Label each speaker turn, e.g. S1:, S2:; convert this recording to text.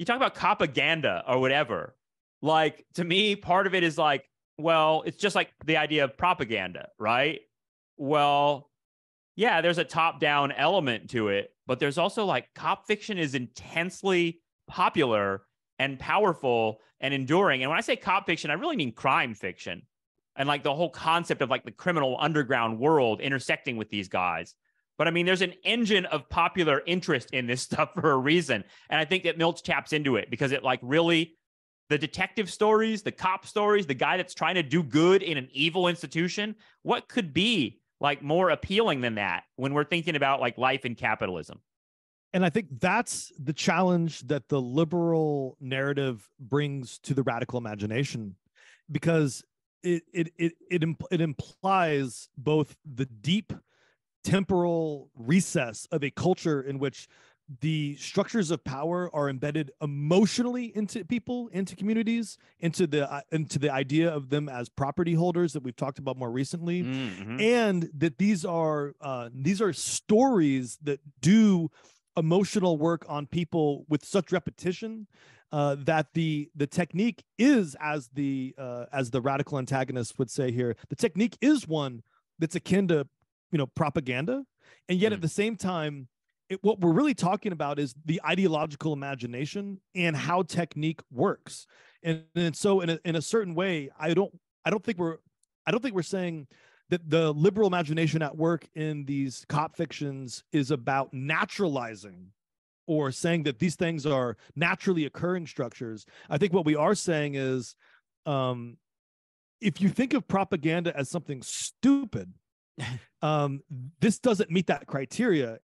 S1: you talk about Copaganda or whatever. Like, to me, part of it is like, well, it's just like the idea of propaganda, right? Well, yeah, there's a top-down element to it, but there's also like cop fiction is intensely popular and powerful and enduring. And when I say cop fiction, I really mean crime fiction and like the whole concept of like the criminal underground world intersecting with these guys. But I mean, there's an engine of popular interest in this stuff for a reason. And I think that Milch taps into it because it like really, the detective stories, the cop stories, the guy that's trying to do good in an evil institution, what could be like more appealing than that when we're thinking about like life in capitalism?
S2: And I think that's the challenge that the liberal narrative brings to the radical imagination, because it implies both the deep temporal recess of a culture in which the structures of power are embedded emotionally into people, into communities, into the idea of them as property holders that we've talked about more recently, and that these are stories that do emotional work on people with such repetition that the technique is, as the radical antagonist would say here, the technique is one that's akin to propaganda, and yet at the same time, what we're really talking about is the ideological imagination and how technique works. And so in a certain way, I don't think we're saying that the liberal imagination at work in these cop fictions is about naturalizing or saying that these things are naturally occurring structures. I think what we are saying is, if you think of propaganda as something stupid, this doesn't meet that criteria.